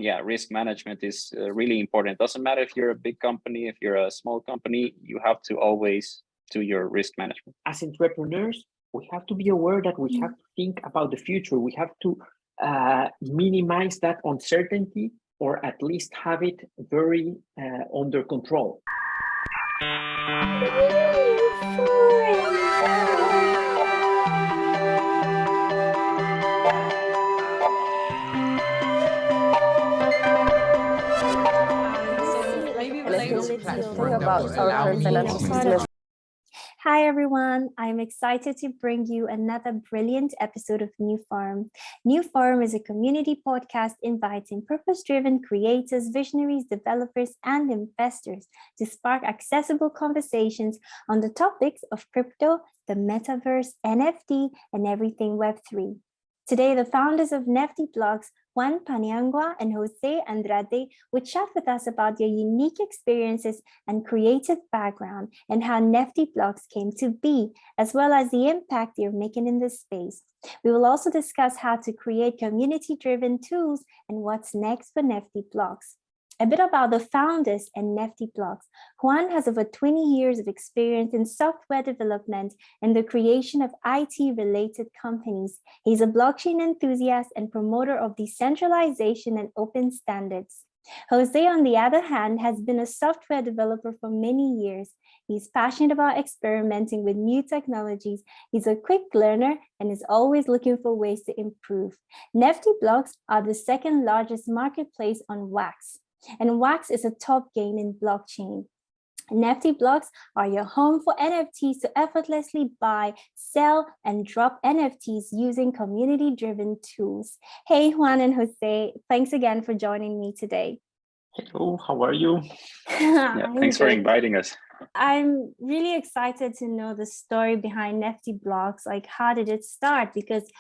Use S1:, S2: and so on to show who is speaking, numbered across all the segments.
S1: yeah, risk management is really important. It doesn't matter if you're a big company, if you're a small company, you have to always do your risk management.
S2: As entrepreneurs, we have to be aware that we have to think about the future. We have to minimize that uncertainty, or at least have it very under control.
S3: Hi everyone, I'm excited to bring you another brilliant episode of NEWFORUM. NEWFORUM is a community podcast inviting purpose-driven creators, visionaries, developers, and investors to spark accessible conversations on the topics of crypto, the metaverse, NFT, and everything Web3. Today, the founders of Nefty Blocks, Juan Paniagua and José Andrade, will chat with us about their unique experiences and creative background and how Nefty Blocks came to be, as well as the impact they're making in this space. We will also discuss how to create community-driven tools and what's next for Nefty Blocks. A bit about the founders and Nefty Blocks. Juan has over 20 years of experience in software development and the creation of IT-related companies. He's a blockchain enthusiast and promoter of decentralization and open standards. Jose, on the other hand, has been a software developer for many years. He's passionate about experimenting with new technologies. He's a quick learner and is always looking for ways to improve. Nefty Blocks are the second largest marketplace on Wax. And Wax is a top game in blockchain. Nefty Blocks are your home for NFTs to effortlessly buy, sell, and drop NFTs using community-driven tools. Hey, Juan and Jose, thanks again for joining me today.
S2: Hello, how are you?
S1: Yeah, thanks for inviting us.
S3: I'm really excited to know the story behind Nefty Blocks. Like, how did it start? Because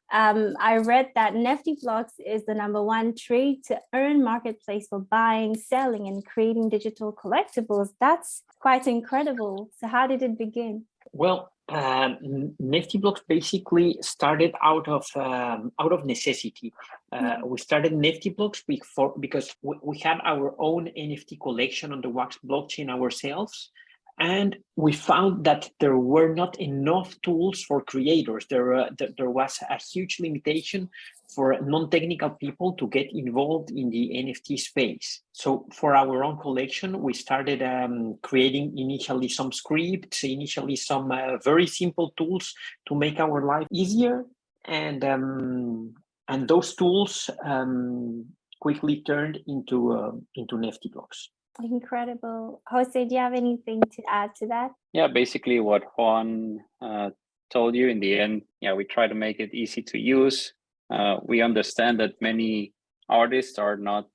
S3: I read that Nefty Blocks is the #1 trade to earn marketplace for buying, selling, and creating digital collectibles. That's quite incredible. So how did it begin?
S2: Well, Nefty Blocks basically started out of necessity. We started Nefty Blocks because we had our own NFT collection on the Wax blockchain ourselves. And we found that there were not enough tools for creators. There was a huge limitation for non-technical people to get involved in the NFT space. So for our own collection, we started creating initially some scripts, initially some very simple tools to make our life easier. And those tools quickly turned into Nefty Blocks.
S3: Incredible. Jose, do you have anything to add to that?
S1: Yeah, basically what Juan told you in the end. Yeah, we try to make it easy to use. We understand that many artists are not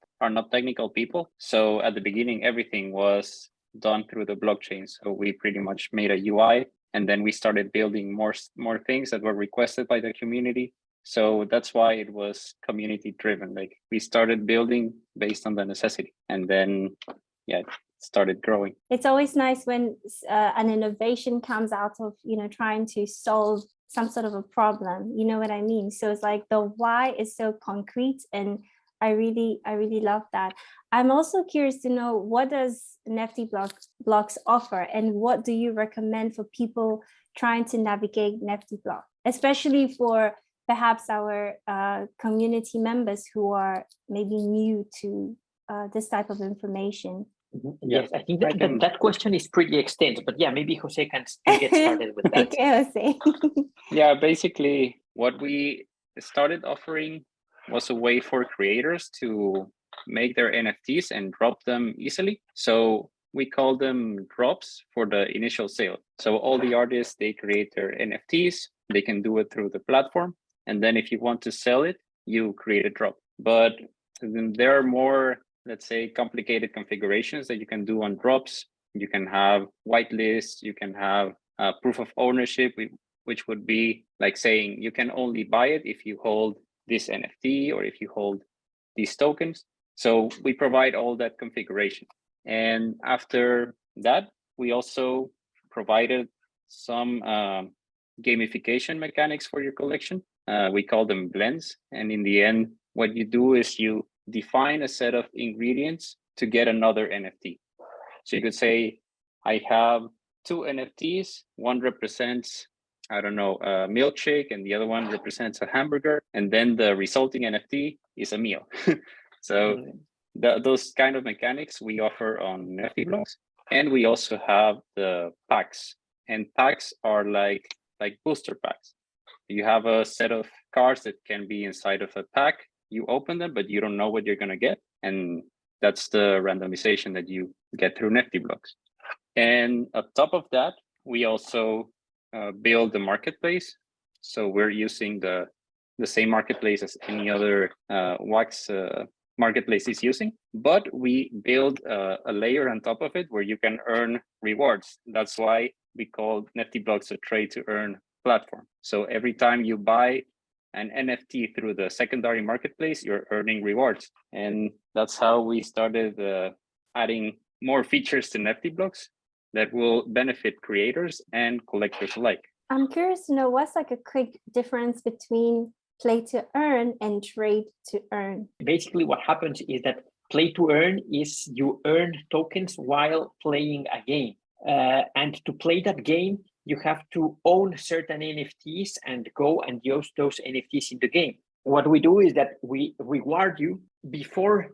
S1: technical people. So at the beginning, everything was done through the blockchain. So we pretty much made a UI, and then we started building more things that were requested by the community. So that's why it was community driven. Like, we started building based on the necessity, and then it started growing.
S3: It's always nice when an innovation comes out of, trying to solve some sort of a problem. You know what I mean? So it's like the why is so concrete, and I really love that. I'm also curious to know, what does Nefty Blocks offer, and what do you recommend for people trying to navigate Nefty Blocks, especially for perhaps our community members who are maybe new to this type of information?
S2: Yes, I think that question is pretty extensive, but yeah, maybe Jose can get started with that.
S3: Okay, Jose.
S1: Yeah, basically what we started offering was a way for creators to make their NFTs and drop them easily. So we call them drops for the initial sale. So all the artists, they create their NFTs, they can do it through the platform. And then if you want to sell it, you create a drop. But there are more, let's say, complicated configurations that you can do on drops. You can have whitelists, you can have proof of ownership, which would be like saying you can only buy it if you hold this NFT or if you hold these tokens. So we provide all that configuration. And after that, we also provided some gamification mechanics for your collection. We call them blends. And in the end, what you do is you define a set of ingredients to get another NFT. So you could say, I have 2 NFTs. One represents, I don't know, a milkshake, and the other one represents a hamburger. And then the resulting NFT is a meal. So those kind of mechanics we offer on Nefty Blocks. And we also have the packs. And packs are like booster packs. You have a set of cards that can be inside of a pack. You open them, but you don't know what you're going to get. And that's the randomization that you get through Nefty Blocks. And on top of that, we also build the marketplace. So we're using the same marketplace as any other wax marketplace is using, but we build a layer on top of it where you can earn rewards. That's why we call Nefty Blocks a trade to earn platform. So every time you buy an NFT through the secondary marketplace, you're earning rewards. And that's how we started adding more features to Nefty Blocks that will benefit creators and collectors alike.
S3: I'm curious to know what's like a quick difference between play to earn and trade to earn.
S2: Basically, what happens is that play to earn is you earn tokens while playing a game. And to play that game, you have to own certain NFTs and go and use those NFTs in the game. What we do is that we reward you before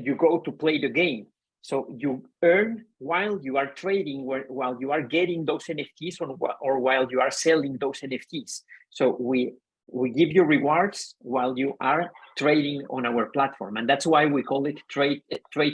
S2: you go to play the game. So you earn while you are trading, while you are getting those NFTs, or while you are selling those NFTs. So we give you rewards while you are trading on our platform, and that's why we call it trade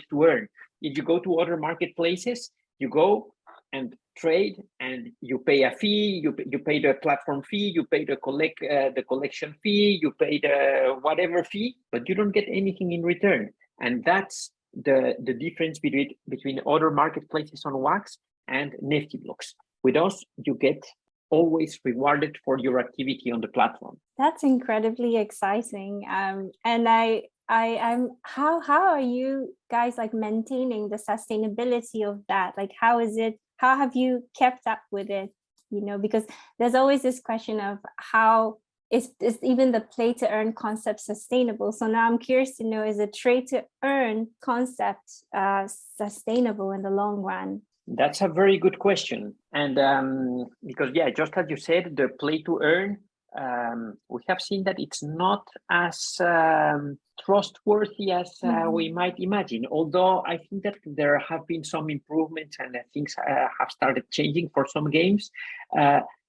S2: to earn. If you go to other marketplaces, you go and trade, and you pay a fee. You pay the platform fee, you pay the collection fee, you pay the whatever fee, but you don't get anything in return, and that's the difference between other marketplaces on Wax and Nefty Blocks. With us, you get always rewarded for your activity on the platform.
S3: That's incredibly exciting. And I'm how are you guys like maintaining the sustainability of that? Like, how have you kept up with it? You know, because there's always this question of how is even the play to earn concept sustainable? So now I'm curious to know, is the trade to earn concept sustainable in the long run?
S2: That's a very good question. And because, yeah, just as you said, the play to earn, we have seen that it's not as trustworthy as we might imagine. Although I think that there have been some improvements and things have started changing for some games.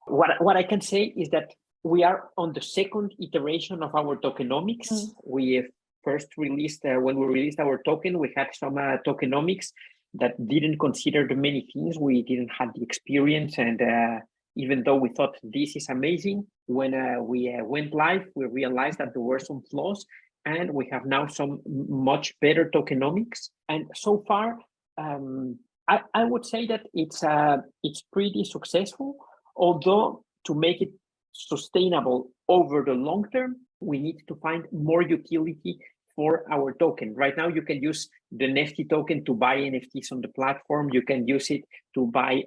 S2: What I can say is that we are on the second iteration of our tokenomics. We first released, when we released our token, we had some tokenomics that didn't consider the many things. We didn't have the experience, and even though we thought this is amazing, when we went live, we realized that there were some flaws, and we have now some much better tokenomics. And so far, I would say that it's pretty successful, although to make it sustainable over the long term, we need to find more utility for our token. Right now, you can use the Nefty token to buy NFTs on the platform. You can use it to buy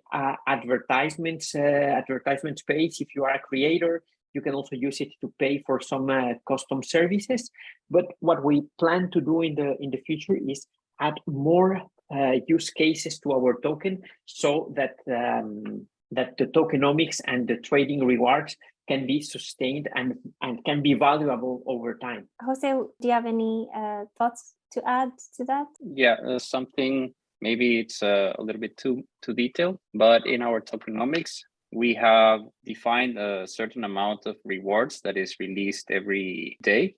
S2: advertisement space if you are a creator. You can also use it to pay for some custom services. But what we plan to do in the future is add more use cases to our token, so that that the tokenomics and the trading rewards can be sustained and can be valuable over time.
S3: Jose, do you have any thoughts to add to that?
S1: Yeah, something, maybe it's a little bit too detailed, but in our tokenomics, we have defined a certain amount of rewards that is released every day.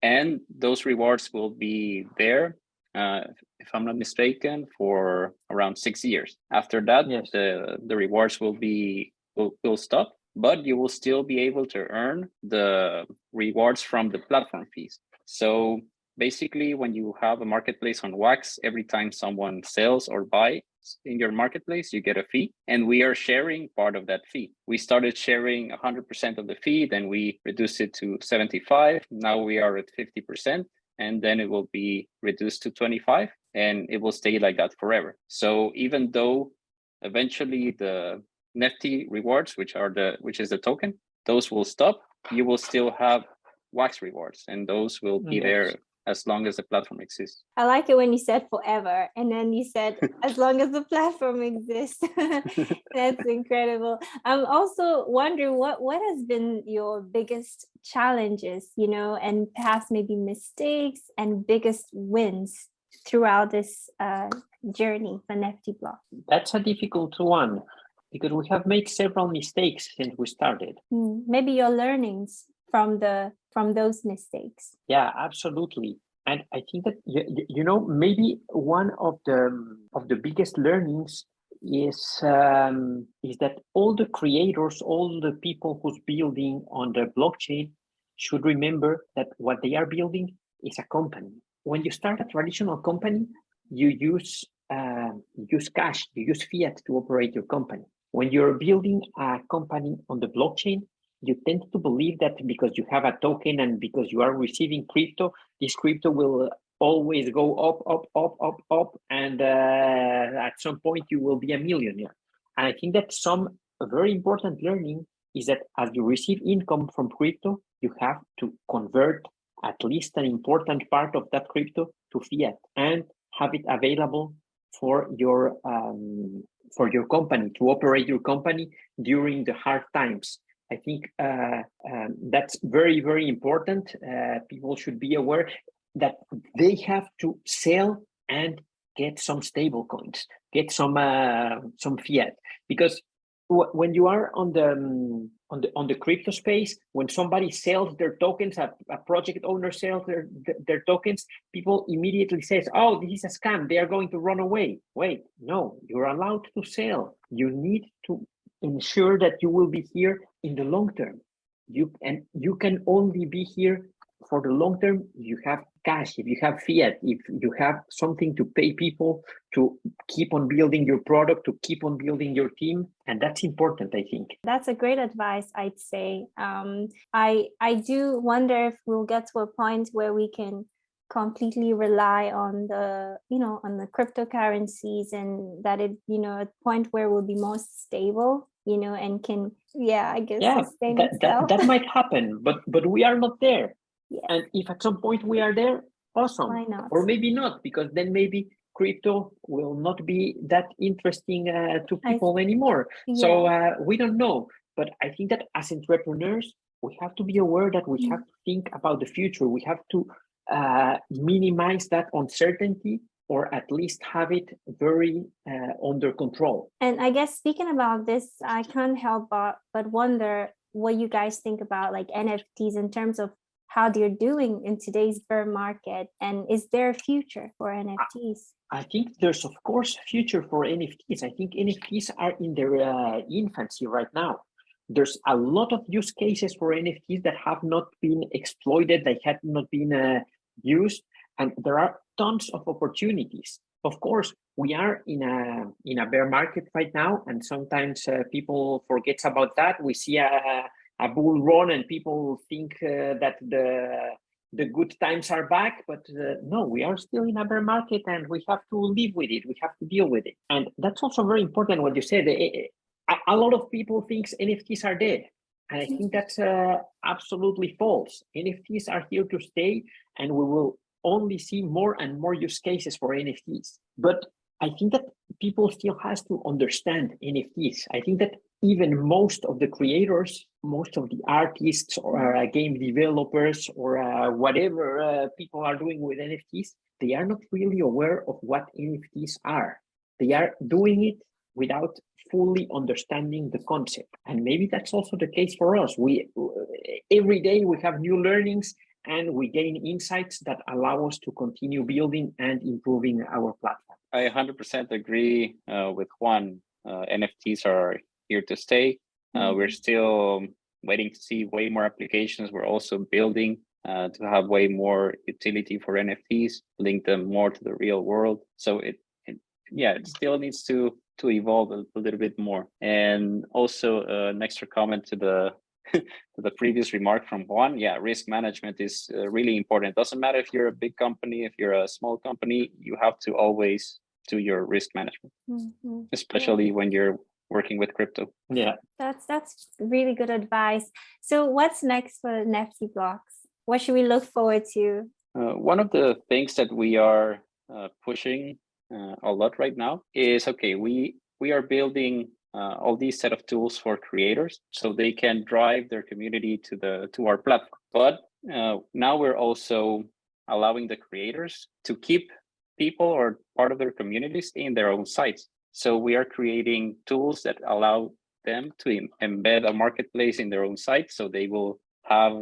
S1: And those rewards will be there, if I'm not mistaken, for around 6 years. After that, yes, the rewards will stop, but you will still be able to earn the rewards from the platform fees. So basically, when you have a marketplace on Wax, every time someone sells or buys in your marketplace, you get a fee, and we are sharing part of that fee. We started sharing 100% of the fee, then we reduced it to 75. Now we are at 50%, and then it will be reduced to 25, and it will stay like that forever. So even though eventually the Nefty rewards, which is the token, those will stop, you will still have Wax rewards, and those will be there as long as the platform exists.
S3: I like it when you said forever, and then you said as long as the platform exists. That's incredible. I'm also wondering what has been your biggest challenges, and perhaps maybe mistakes and biggest wins throughout this journey for Nefty Blocks.
S2: That's a difficult one because we have made several mistakes since we started.
S3: Maybe your learnings from those mistakes.
S2: Yeah, absolutely. And I think that maybe one of the biggest learnings is that all the creators, all the people who's building on the blockchain should remember that what they are building is a company. When you start a traditional company, you use cash, you use fiat to operate your company. When you're building a company on the blockchain, you tend to believe that because you have a token and because you are receiving crypto, this crypto will always go up, and at some point you will be a millionaire. And I think that some very important learning is that as you receive income from crypto, you have to convert at least an important part of that crypto to fiat and have it available for your company, to operate your company during the hard times. I think that's very, very important. People should be aware that they have to sell and get some stable coins, get some fiat, because when you are on the crypto space, when somebody sells their tokens, a project owner sells their tokens, people immediately says, "Oh, this is a scam. They are going to run away." Wait, no, you're allowed to sell. You need to ensure that you will be here in the long term. You can only be here for the long term if you have cash, if you have fiat, if you have something to pay people to keep on building your product, to keep on building your team. And that's important, I think.
S3: That's a great advice, I'd say. I do wonder if we'll get to a point where we can completely rely on the cryptocurrencies, and that it a point where we'll be most stable, and can sustain itself.
S2: That might happen, but we are not there.
S3: Yes.
S2: And if at some point we are there, awesome.
S3: Why not?
S2: Or maybe not, because then maybe crypto will not be that interesting to people anymore. Yeah. So we don't know. But I think that as entrepreneurs, we have to be aware that we have to think about the future. We have to minimize that uncertainty, or at least have it very under control.
S3: And I guess speaking about this, I can't help but wonder what you guys think about like NFTs in terms of how they're doing in today's bear market, and is there a future for NFTs?
S2: I think there's of course a future for NFTs. I think NFTs are in their infancy right now. There's a lot of use cases for NFTs that have not been exploited, that have not been used, and there are tons of opportunities. Of course, we are in a bear market right now, and sometimes people forget about that. We see a bull run and people think that the good times are back, but no, we are still in a bear market and we have to live with it. We have to deal with it. And that's also very important what you said. A lot of people think NFTs are dead. And I think that's absolutely false. NFTs are here to stay, and we will only see more and more use cases for NFTs. But I think that people still has to understand NFTs. I think that even most of the creators, most of the artists or game developers or whatever people are doing with NFTs, they are not really aware of what NFTs are. They are doing it without fully understanding the concept. And maybe that's also the case for us. Every day we have new learnings and we gain insights that allow us to continue building and improving our platform.
S1: I 100% agree with Juan. NFTs are here to stay. We're still waiting to see way more applications. We're also building to have way more utility for NFTs, link them more to the real world. So it still needs to evolve a little bit more. And also an extra comment to the to the previous remark from Juan. Yeah, risk management is really important. It doesn't matter if you're a big company, if you're a small company, you have to always do your risk management, especially when you're working with crypto.
S2: Yeah,
S3: that's really good advice. So what's next for Nefty Blocks? What should we look forward to
S1: One of the things that we are pushing a lot right now is, okay, we are building all these set of tools for creators so they can drive their community to our platform. But now we're also allowing the creators to keep people or part of their communities in their own sites. So we are creating tools that allow them to embed a marketplace in their own site. So they will have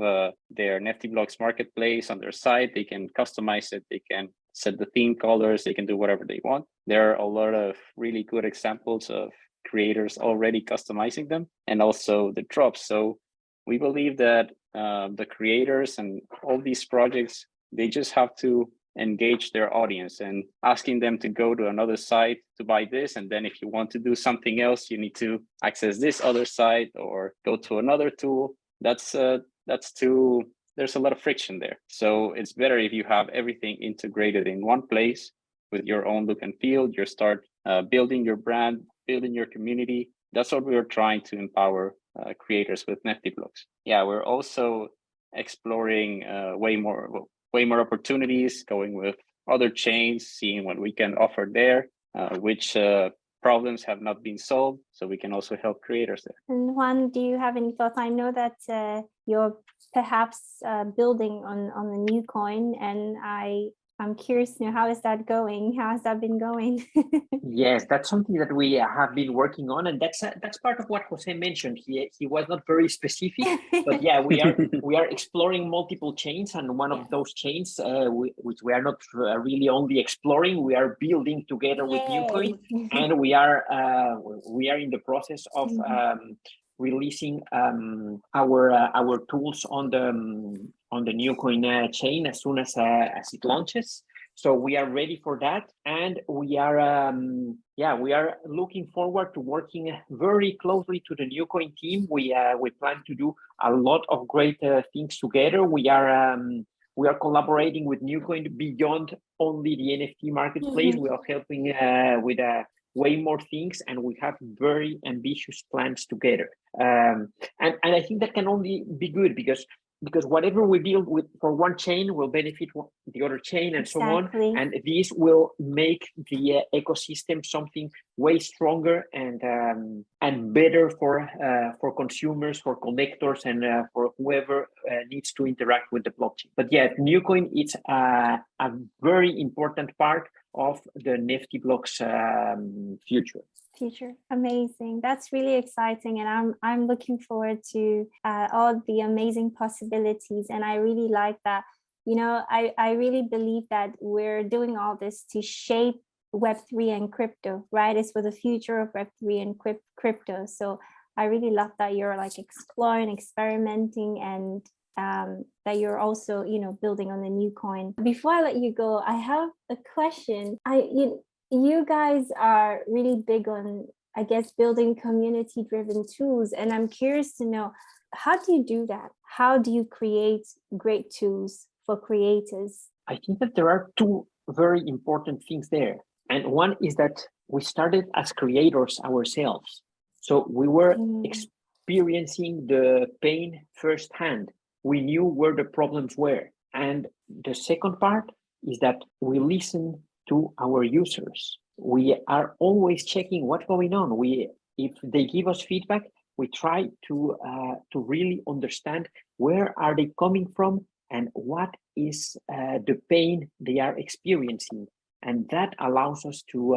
S1: their NeftyBlocks marketplace on their site. They can customize it. They can set the theme colors. They can do whatever they want. There are a lot of really good examples of creators already customizing them, and also the drops. So we believe that the creators and all these projects, they just have to engage their audience and asking them to go to another site to buy this. And then if you want to do something else, you need to access this other site or go to another tool. That's too, there's a lot of friction there. So it's better if you have everything integrated in one place with your own look and feel. You start building your brand, building your community. That's what we are trying to empower creators with NeftyBlocks. Yeah, we're also exploring way more opportunities, going with other chains, seeing what we can offer there, which problems have not been solved, so we can also help creators there.
S3: And Juan, do you have any thoughts? I know that you're perhaps building on the new coin, and I'm curious to know, how is that going? How has that been going?
S2: Yes, that's something that we have been working on, and that's part of what Jose mentioned. He was not very specific, but yeah, we are exploring multiple chains, and one of those chains, which we are not really only exploring, we are building together with NewCoin, and we are in the process of releasing our tools on the NewCoin chain as soon as it launches. So we are ready for that, and we are looking forward to working very closely to the NewCoin team. We plan to do a lot of great things together. We are collaborating with NewCoin beyond only the NFT marketplace. We are helping with way more things, and we have very ambitious plans together. And I think that can only be good because whatever we build for one chain will benefit the other chain, and so on. And this will make the ecosystem something way stronger and better for consumers, for collectors, and for whoever needs to interact with the blockchain. But yeah, NewCoin is a very important part of the NeftyBlocks future.
S3: Amazing. That's really exciting, and I'm looking forward to all the amazing possibilities. And I really like that, I really believe that we're doing all this to shape Web3 and crypto, right? It's for the future of Web3 and crypto. So I really love that you're like exploring, experimenting, and that you're also building on the new coin. Before I let you go, I have a question. You guys are really big on, I guess, building community-driven tools. And I'm curious to know, how do you do that? How do you create great tools for creators?
S2: I think that there are two very important things there. And one is that we started as creators ourselves. So we were experiencing the pain firsthand. We knew where the problems were. And the second part is that we listen to our users. We are always checking what's going on. If they give us feedback, we try to really understand where are they coming from and what is the pain they are experiencing, and that allows us to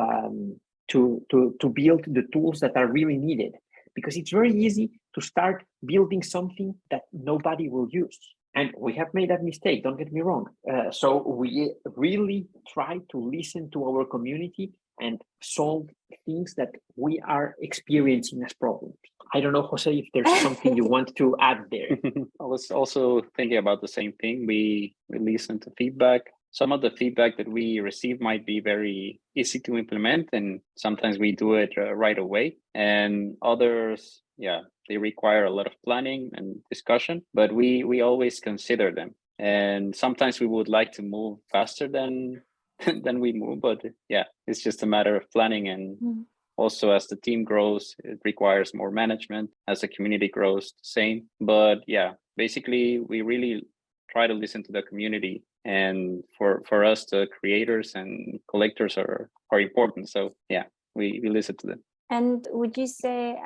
S2: build the tools that are really needed. Because it's very easy to start building something that nobody will use. And we have made that mistake, don't get me wrong. So we really try to listen to our community and solve things that we are experiencing as problems. I don't know, Jose, if there's something you want to add there.
S1: I was also thinking about the same thing. We listen to feedback. Some of the feedback that we receive might be very easy to implement, and sometimes we do it right away. And others, they require a lot of planning and discussion, but we always consider them. And sometimes we would like to move faster than we move, but it's just a matter of planning. And also, as the team grows, it requires more management. As the community grows, the same. But basically, we really try to listen to the community And for us, the creators and collectors are important. So yeah, we listen to them.
S3: And would you say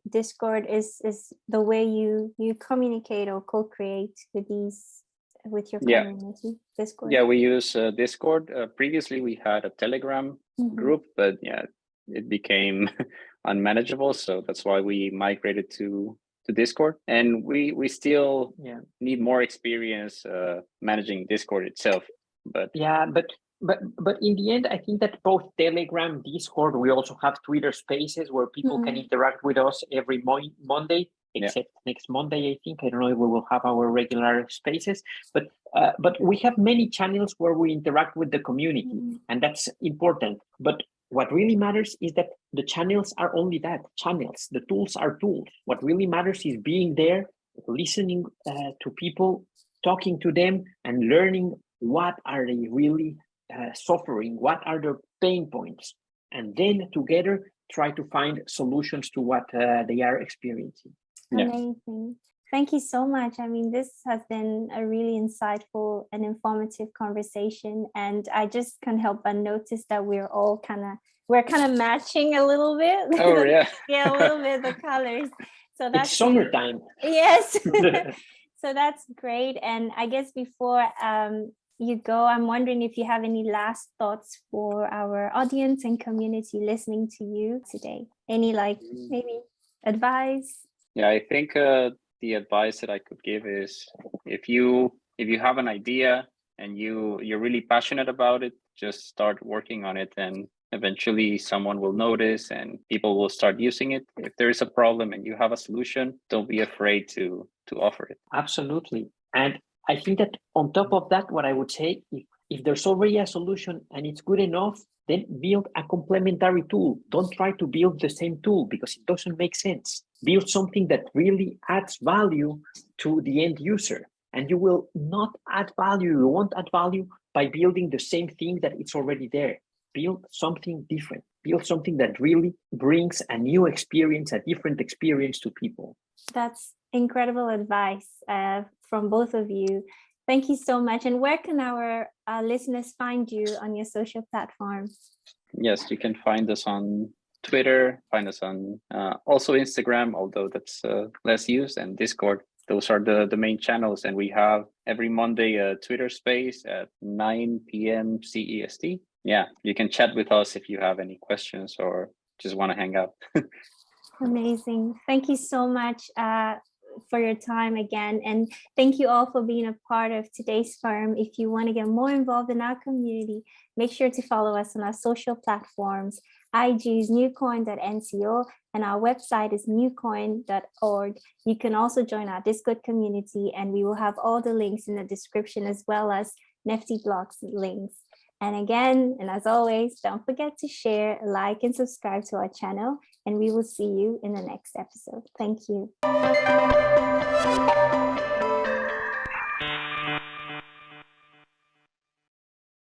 S3: Discord is the way you communicate or co-create with your community? Discord.
S1: Yeah, we use Discord. Previously, we had a Telegram group, but yeah, it became unmanageable. So that's why we migrated to Discord, and we still need more experience managing Discord itself. But
S2: in the end, I think that both Telegram, Discord, we also have Twitter Spaces where people can interact with us every Monday, except next Monday, I think. I don't know if we will have our regular spaces, but we have many channels where we interact with the community, and that's important. But what really matters is that the channels are only that, channels. The tools are tools. What really matters is being there, listening to people, talking to them, and learning what are they really suffering, what are their pain points, and then together try to find solutions to what they are experiencing.
S3: Amazing. Thank you so much. I mean, this has been a really insightful and informative conversation, and I just can't help but notice that we're kind of matching a little bit.
S1: Oh yeah.
S3: Yeah, a little bit the colors. So that's
S2: it's summertime.
S3: Yes. So that's great. And I guess before you go, I'm wondering if you have any last thoughts for our audience and community listening to you today. Any maybe advice?
S1: Yeah, I think the advice that I could give is if you have an idea and you're really passionate about it, just start working on it, and eventually someone will notice and people will start using it. If there is a problem and you have a solution, don't be afraid to offer it.
S2: Absolutely. And I think that on top of that, what I would say, if there's already a solution and it's good enough, then build a complementary tool. Don't try to build the same tool because it doesn't make sense. Build something that really adds value to the end user. And you will not add value, you won't add value by building the same thing that it's already there. Build something different. Build something that really brings a new experience, a different experience to people.
S3: That's incredible advice from both of you. Thank you so much. And where can our listeners find you on your social platforms?
S1: Yes, you can find us on Twitter, find us on also Instagram, although that's less used, and Discord. Those are the main channels. And we have every Monday a Twitter space at 9 p.m. CEST. Yeah, you can chat with us if you have any questions or just want to hang out.
S3: Amazing. Thank you so much for your time again. And thank you all for being a part of today's forum. If you want to get more involved in our community, make sure to follow us on our social platforms. IG is newcoin.nco and our website is newcoin.org. You can also join our Discord community, and we will have all the links in the description as well as Nefty Blocks links. And again, and as always, don't forget to share, like, and subscribe to our channel, and we will see you in the next episode. Thank you.